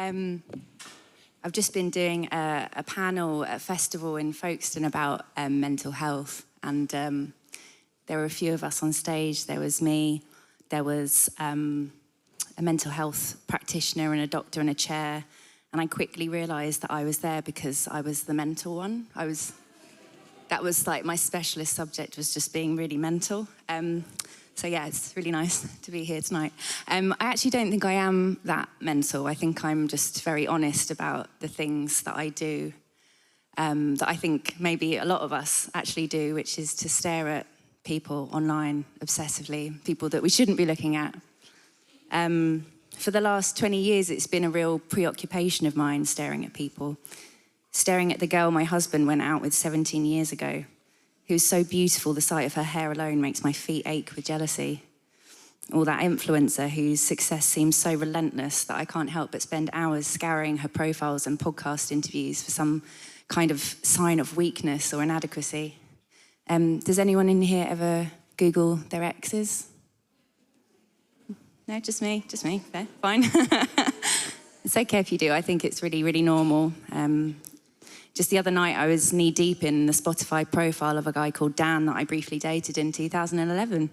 I've just been doing a panel at a festival in Folkestone about mental health, and there were a few of us on stage. There was me, there was a mental health practitioner and a doctor in a chair, and I quickly realised that I was there because I was the mental one. That was like my specialist subject, was just being really mental. So yeah, it's really nice to be here tonight. I actually don't think I am that mental. I think I'm just very honest about the things that I do, that I think maybe a lot of us actually do, which is to stare at people online obsessively, people that we shouldn't be looking at. For the last 20 years, it's been a real preoccupation of mine, staring at people. Staring at the girl my husband went out with 17 years ago, who was so beautiful, the sight of her hair alone makes my feet ache with jealousy. Or that influencer whose success seems so relentless that I can't help but spend hours scouring her profiles and podcast interviews for some kind of sign of weakness or inadequacy. Does anyone in here ever Google their exes? No, just me, Fair, fine. It's okay if you do. I think it's really, really normal. Just the other night, I was knee-deep in the Spotify profile of a guy called Dan that I briefly dated in 2011.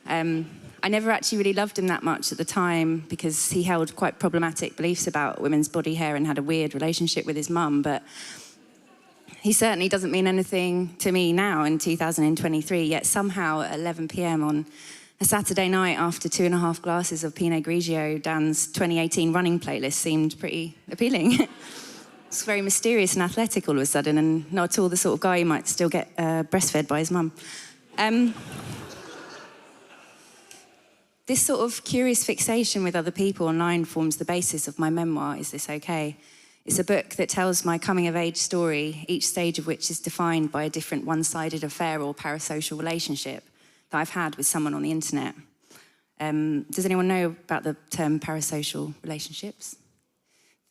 I never actually really loved him that much at the time because he held quite problematic beliefs about women's body hair and had a weird relationship with his mum, but he certainly doesn't mean anything to me now in 2023, yet somehow at 11 p.m. on a Saturday night after 2.5 glasses of Pinot Grigio, Dan's 2018 running playlist seemed pretty appealing. It's very mysterious and athletic all of a sudden, and not at all the sort of guy who might still get breastfed by his mum. This sort of curious fixation with other people online forms the basis of my memoir, Is This Okay? It's a book that tells my coming-of-age story, each stage of which is defined by a different one-sided affair or parasocial relationship that I've had with someone on the internet. Does anyone know about the term parasocial relationships?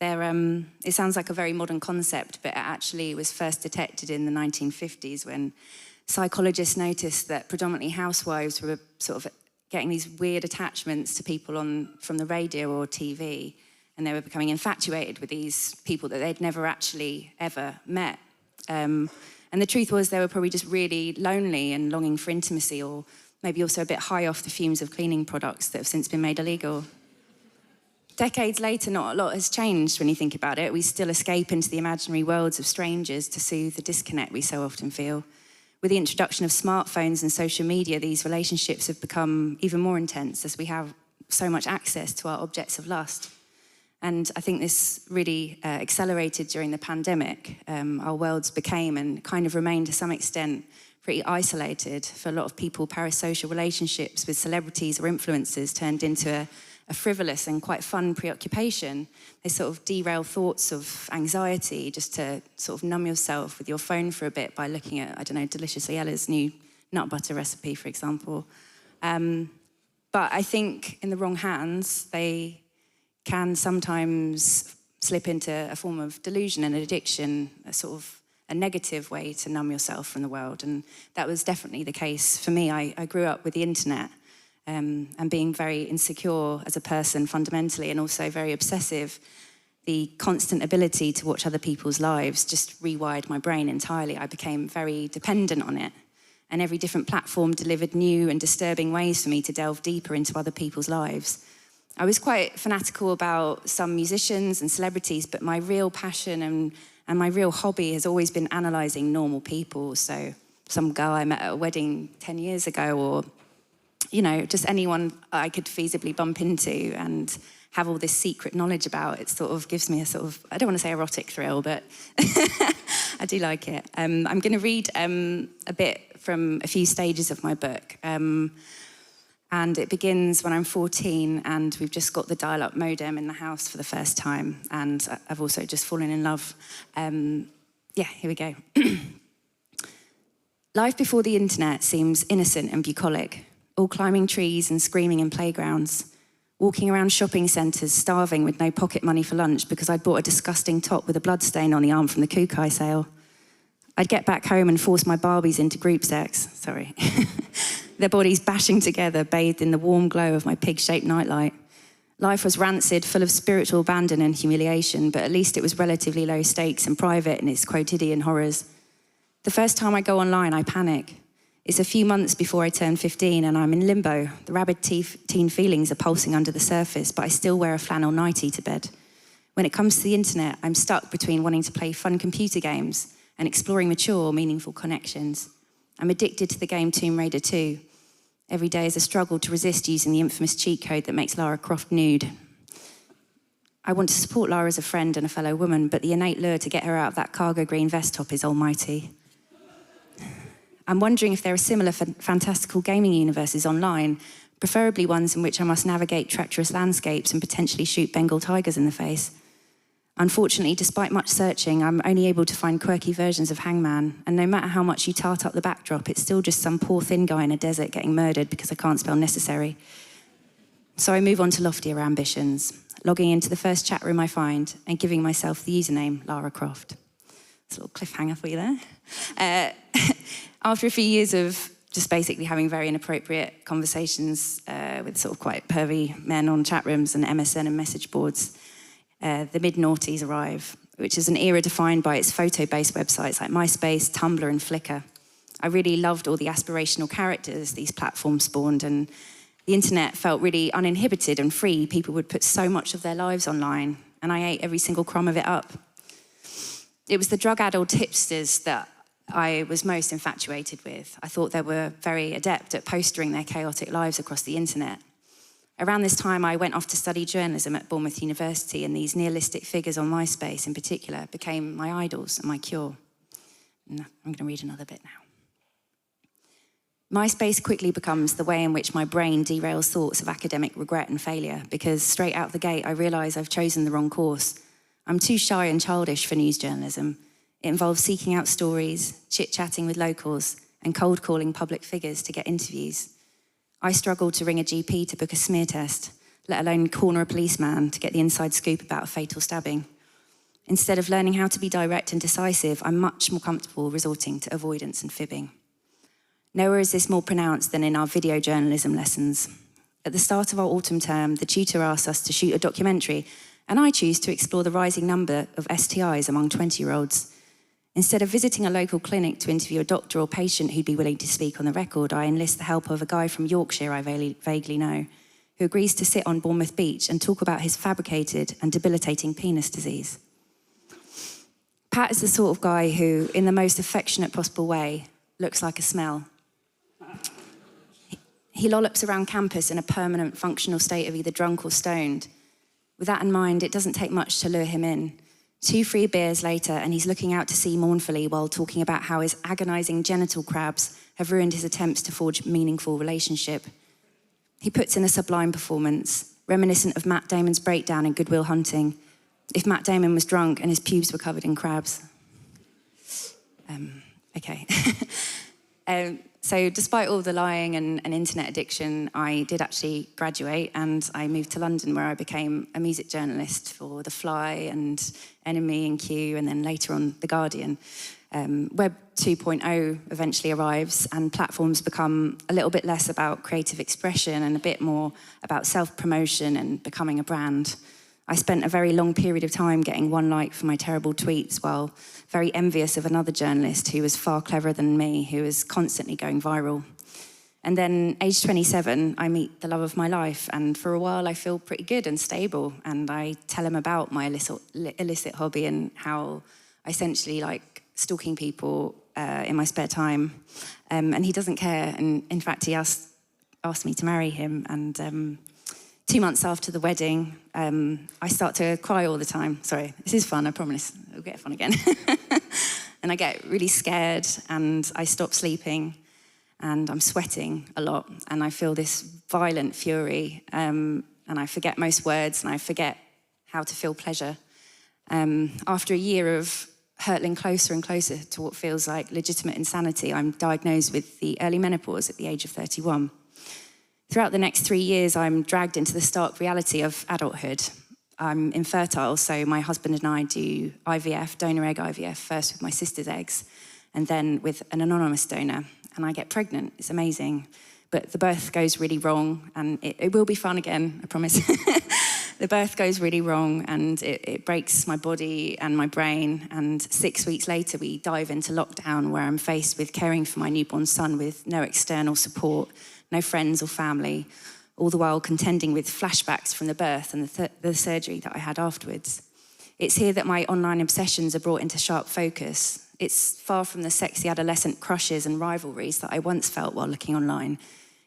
It sounds like a very modern concept, but it actually was first detected in the 1950s when psychologists noticed that predominantly housewives were sort of getting these weird attachments to people from the radio or TV, and they were becoming infatuated with these people that they'd never actually ever met. And the truth was they were probably just really lonely and longing for intimacy, or maybe also a bit high off the fumes of cleaning products that have since been made illegal. Decades later, not a lot has changed when you think about it. We still escape into the imaginary worlds of strangers to soothe the disconnect we so often feel. With the introduction of smartphones and social media, these relationships have become even more intense as we have so much access to our objects of lust. And I think this really accelerated during the pandemic. Our worlds became and kind of remained to some extent pretty isolated. For a lot of people, parasocial relationships with celebrities or influencers turned into a frivolous and quite fun preoccupation. They sort of derail thoughts of anxiety just to sort of numb yourself with your phone for a bit by looking at, I don't know, Delicious Yella's new nut butter recipe, for example. But I think in the wrong hands, they can sometimes slip into a form of delusion and addiction, a sort of a negative way to numb yourself from the world. And that was definitely the case for me. I grew up with the internet, and being very insecure as a person fundamentally, and also very obsessive. The constant ability to watch other people's lives just rewired my brain entirely. I became very dependent on it, and every different platform delivered new and disturbing ways for me to delve deeper into other people's lives. I was quite fanatical about some musicians and celebrities, but my real passion and my real hobby has always been analysing normal people. So some girl I met at a wedding 10 years ago, or you know, just anyone I could feasibly bump into and have all this secret knowledge about. It sort of gives me a sort of, I don't want to say erotic thrill, but I do like it. I'm going to read a bit from a few stages of my book. And it begins when I'm 14 and we've just got the dial-up modem in the house for the first time. And I've also just fallen in love. Yeah, here we go. Life before the internet seems innocent and bucolic. All climbing trees and screaming in playgrounds, walking around shopping centres, starving with no pocket money for lunch because I'd bought a disgusting top with a bloodstain on the arm from the Kukai sale. I'd get back home and force my Barbies into group sex, their bodies bashing together, bathed in the warm glow of my pig-shaped nightlight. Life was rancid, full of spiritual abandon and humiliation, but at least it was relatively low stakes and private in its quotidian horrors. The first time I go online, I panic. It's a few months before I turn 15 and I'm in limbo. The rabid teen feelings are pulsing under the surface, but I still wear a flannel nightie to bed. When it comes to the internet, I'm stuck between wanting to play fun computer games and exploring mature, meaningful connections. I'm addicted to the game Tomb Raider 2. Every day is a struggle to resist using the infamous cheat code that makes Lara Croft nude. I want to support Lara as a friend and a fellow woman, but the innate lure to get her out of that cargo green vest top is almighty. I'm wondering if there are similar fantastical gaming universes online, preferably ones in which I must navigate treacherous landscapes and potentially shoot Bengal tigers in the face. Unfortunately, despite much searching, I'm only able to find quirky versions of Hangman, and no matter how much you tart up the backdrop, it's still just some poor thin guy in a desert getting murdered because I can't spell necessary. So I move on to loftier ambitions, logging into the first chat room I find and giving myself the username Lara Croft. That's a little cliffhanger for you there. After a few years of just basically having very inappropriate conversations with sort of quite pervy men on chat rooms and MSN and message boards, the mid-noughties arrive, which is an era defined by its photo-based websites like MySpace, Tumblr, and Flickr. I really loved all the aspirational characters these platforms spawned, and the internet felt really uninhibited and free. People would put so much of their lives online, and I ate every single crumb of it up. It was the drug-addled hipsters that I was most infatuated with. I thought they were very adept at postering their chaotic lives across the internet. Around this time, I went off to study journalism at Bournemouth University, and these nihilistic figures on MySpace in particular became my idols and my cure. And I'm going to read another bit now. MySpace quickly becomes the way in which my brain derails thoughts of academic regret and failure, because straight out the gate, I realise I've chosen the wrong course. I'm too shy and childish for news journalism. It involves seeking out stories, chit-chatting with locals, and cold-calling public figures to get interviews. I struggled to ring a GP to book a smear test, let alone corner a policeman to get the inside scoop about a fatal stabbing. Instead of learning how to be direct and decisive, I'm much more comfortable resorting to avoidance and fibbing. Nowhere is this more pronounced than in our video journalism lessons. At the start of our autumn term, the tutor asked us to shoot a documentary, and I choose to explore the rising number of STIs among 20-year-olds. Instead of visiting a local clinic to interview a doctor or patient who'd be willing to speak on the record, I enlist the help of a guy from Yorkshire I vaguely know, who agrees to sit on Bournemouth Beach and talk about his fabricated and debilitating penis disease. Pat is the sort of guy who, in the most affectionate possible way, looks like a smell. He lollops around campus in a permanent functional state of either drunk or stoned. With that in mind, it doesn't take much to lure him in. 2 free beers later, and he's looking out to sea mournfully while talking about how his agonising genital crabs have ruined his attempts to forge meaningful relationship. He puts in a sublime performance, reminiscent of Matt Damon's breakdown in Good Will Hunting, if Matt Damon was drunk and his pubes were covered in crabs. Okay. So despite all the lying and internet addiction, I did actually graduate, and I moved to London, where I became a music journalist for The Fly and Enemy and Q, and then later on The Guardian. Web 2.0 eventually arrives, and platforms become a little bit less about creative expression and a bit more about self-promotion and becoming a brand. I spent a very long period of time getting one like for my terrible tweets, while very envious of another journalist who was far cleverer than me, who was constantly going viral. And then, age 27, I meet the love of my life, and for a while I feel pretty good and stable, and I tell him about my illicit hobby and how I essentially like stalking people in my spare time. And he doesn't care, and in fact he asked me to marry him, and 2 months after the wedding, I start to cry all the time. Sorry, this is fun, I promise. It'll get fun again. And I get really scared, and I stop sleeping, and I'm sweating a lot, and I feel this violent fury, and I forget most words, and I forget how to feel pleasure. After a year of hurtling closer and closer to what feels like legitimate insanity, I'm diagnosed with the early menopause at the age of 31. Throughout the next 3 years, I'm dragged into the stark reality of adulthood. I'm infertile, so my husband and I do IVF, donor egg IVF, first with my sister's eggs, and then with an anonymous donor, and I get pregnant. It's amazing. But the birth goes really wrong, and it will be fun again, I promise. The birth goes really wrong and it breaks my body and my brain. And 6 weeks later, we dive into lockdown where I'm faced with caring for my newborn son with no external support, no friends or family, all the while contending with flashbacks from the birth and the surgery that I had afterwards. It's here that my online obsessions are brought into sharp focus. It's far from the sexy adolescent crushes and rivalries that I once felt while looking online.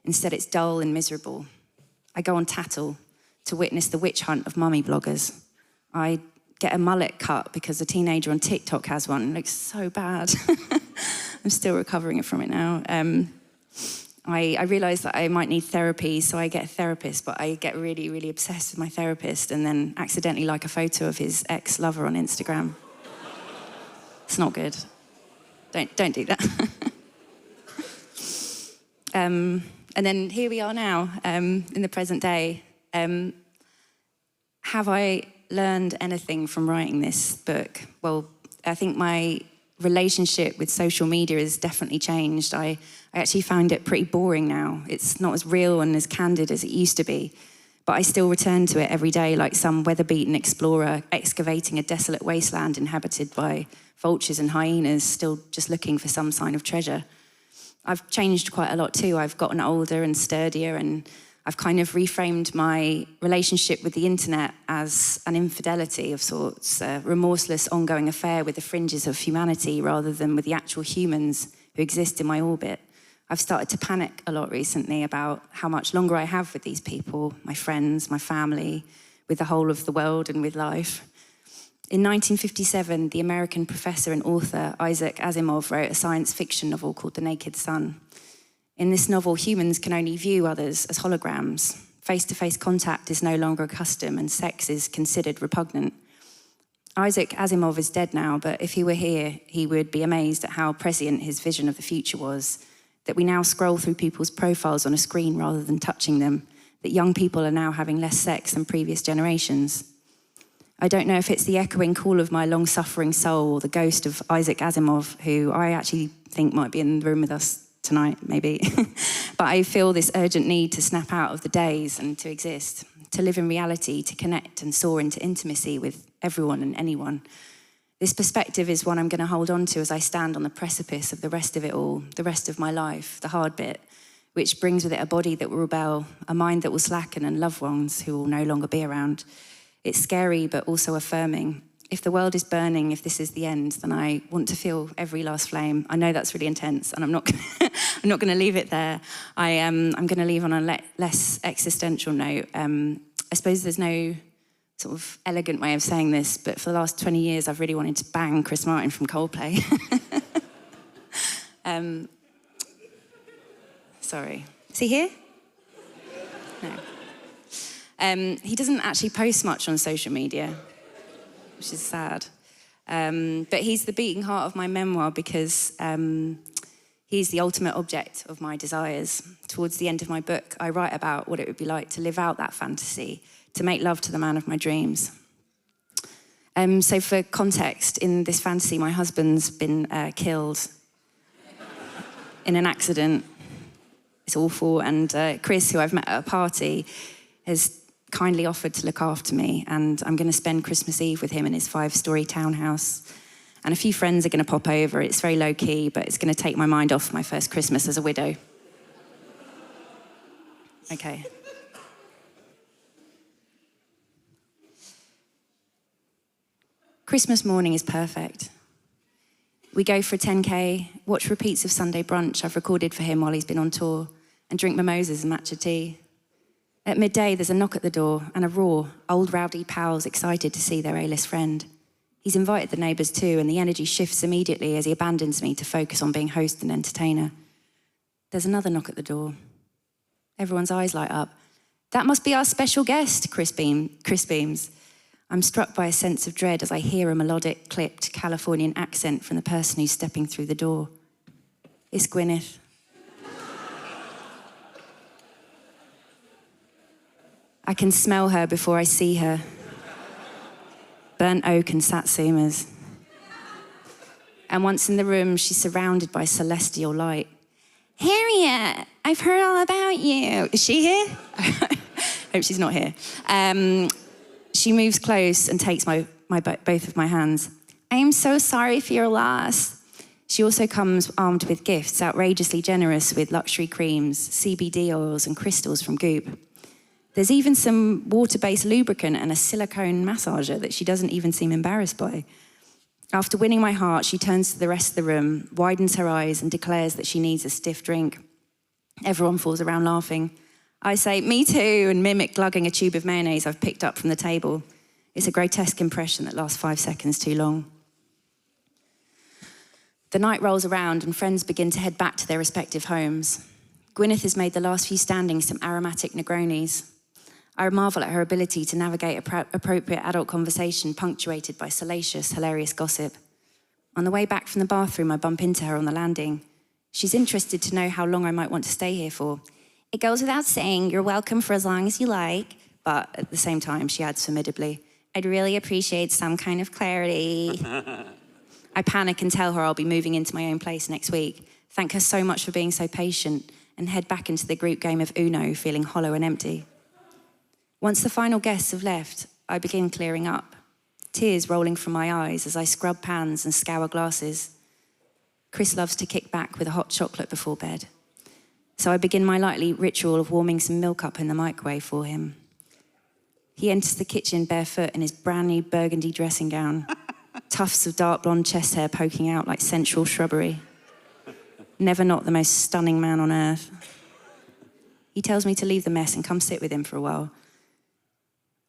Instead, it's dull and miserable. I go on Tattle to witness the witch hunt of mummy bloggers. I get a mullet cut because a teenager on TikTok has one. It looks so bad. I'm still recovering from it now. I realise that I might need therapy, so I get a therapist, but I get really, really obsessed with my therapist and then accidentally like a photo of his ex-lover on Instagram. It's not good. Don't do that. And then here we are now, in the present day. Have I learned anything from writing this book? Well, I think my relationship with social media has definitely changed. I actually found it pretty boring now. It's not as real and as candid as it used to be, but I still return to it every day like some weather-beaten explorer excavating a desolate wasteland inhabited by vultures and hyenas, still just looking for some sign of treasure. I've changed quite a lot too. I've gotten older and sturdier, and I've kind of reframed my relationship with the internet as an infidelity of sorts, a remorseless ongoing affair with the fringes of humanity rather than with the actual humans who exist in my orbit. I've started to panic a lot recently about how much longer I have with these people, my friends, my family, with the whole of the world and with life. In 1957, the American professor and author Isaac Asimov wrote a science fiction novel called The Naked Sun. In this novel, humans can only view others as holograms. Face-to-face contact is no longer a custom, and sex is considered repugnant. Isaac Asimov is dead now, but if he were here, he would be amazed at how prescient his vision of the future was, that we now scroll through people's profiles on a screen rather than touching them, that young people are now having less sex than previous generations. I don't know if it's the echoing call of my long-suffering soul or the ghost of Isaac Asimov, who I actually think might be in the room with us tonight, maybe. But I feel this urgent need to snap out of the days and to exist, to live in reality, to connect and soar into intimacy with everyone and anyone. This perspective is one I'm going to hold on to as I stand on the precipice of the rest of it all, the rest of my life, the hard bit, which brings with it a body that will rebel, a mind that will slacken, and loved ones who will no longer be around. It's scary, but also affirming. If the world is burning, if this is the end, then I want to feel every last flame. I know that's really intense, and I'm not going to leave it there. I'm going to leave on a less existential note. I suppose there's no sort of elegant way of saying this, but for the last 20 years, I've really wanted to bang Chris Martin from Coldplay. Sorry. Is he here? No. He doesn't actually post much on social media, which is sad. But he's the beating heart of my memoir because he's the ultimate object of my desires. Towards the end of my book, I write about what it would be like to live out that fantasy, to make love to the man of my dreams. So for context, in this fantasy, my husband's been killed in an accident. It's awful. And Chris, who I've met at a party, has kindly offered to look after me, and I'm going to spend Christmas Eve with him in his 5-story townhouse. And a few friends are going to pop over. It's very low-key, but it's going to take my mind off my first Christmas as a widow. Okay. Christmas morning is perfect. We go for a 10K, watch repeats of Sunday brunch I've recorded for him while he's been on tour, and drink mimosas and matcha tea. At midday, there's a knock at the door and a roar, old rowdy pals excited to see their A-list friend. He's invited the neighbours too, and the energy shifts immediately as he abandons me to focus on being host and entertainer. There's another knock at the door. Everyone's eyes light up. That must be our special guest, Chris beams. I'm struck by a sense of dread as I hear a melodic, clipped Californian accent from the person who's stepping through the door. It's Gwyneth. I can smell her before I see her. Burnt oak and satsumas. And once in the room, she's surrounded by celestial light. Harriet, I've heard all about you. Is she here? Hope she's not here. She moves close and takes both of my hands. I am so sorry for your loss. She also comes armed with gifts, outrageously generous with luxury creams, CBD oils and crystals from Goop. There's even some water-based lubricant and a silicone massager that she doesn't even seem embarrassed by. After winning my heart, she turns to the rest of the room, widens her eyes and declares that she needs a stiff drink. Everyone falls around laughing. I say, me too, and mimic glugging a tube of mayonnaise I've picked up from the table. It's a grotesque impression that lasts 5 seconds too long. The night rolls around and friends begin to head back to their respective homes. Gwyneth has made the last few standing some aromatic Negronis. I marvel at her ability to navigate appropriate adult conversation punctuated by salacious, hilarious gossip. On the way back from the bathroom, I bump into her on the landing. She's interested to know how long I might want to stay here for. It goes without saying, you're welcome for as long as you like. But at the same time, she adds formidably, I'd really appreciate some kind of clarity. I panic and tell her I'll be moving into my own place next week. Thank her so much for being so patient and head back into the group game of Uno, feeling hollow and empty. Once the final guests have left, I begin clearing up, tears rolling from my eyes as I scrub pans and scour glasses. Chris loves to kick back with a hot chocolate before bed. So I begin my nightly ritual of warming some milk up in the microwave for him. He enters the kitchen barefoot in his brand new burgundy dressing gown, tufts of dark blonde chest hair poking out like sensual shrubbery. Never not the most stunning man on earth. He tells me to leave the mess and come sit with him for a while.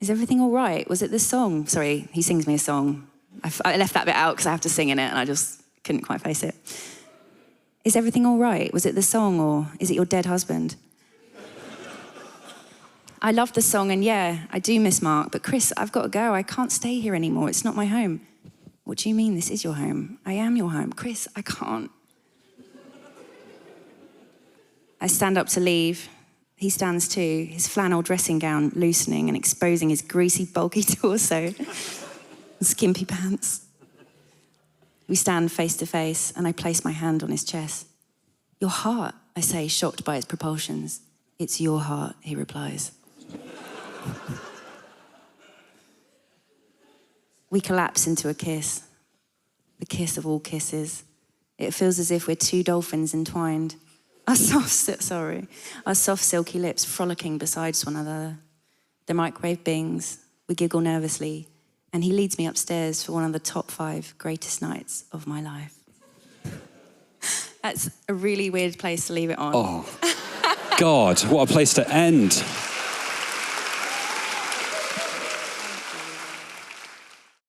Is everything all right? Was it the song? Sorry, he sings me a song. I left that bit out because I have to sing in it and I just couldn't quite face it. Is everything all right? Was it the song or is it your dead husband? I love the song and yeah, I do miss Mark, but Chris, I've got to go. I can't stay here anymore. It's not my home. What do you mean this is your home? I am your home. Chris, I can't. I stand up to leave. He stands too, his flannel dressing gown loosening and exposing his greasy, bulky torso and skimpy pants. We stand face to face and I place my hand on his chest. Your heart, I say, shocked by its propulsions. It's your heart, he replies. We collapse into a kiss, the kiss of all kisses. It feels as if we're two dolphins entwined. Our soft, silky lips frolicking beside one another. The microwave bings, we giggle nervously, and he leads me upstairs for one of the top 5 greatest nights of my life. That's a really weird place to leave it on. Oh, God, what a place to end.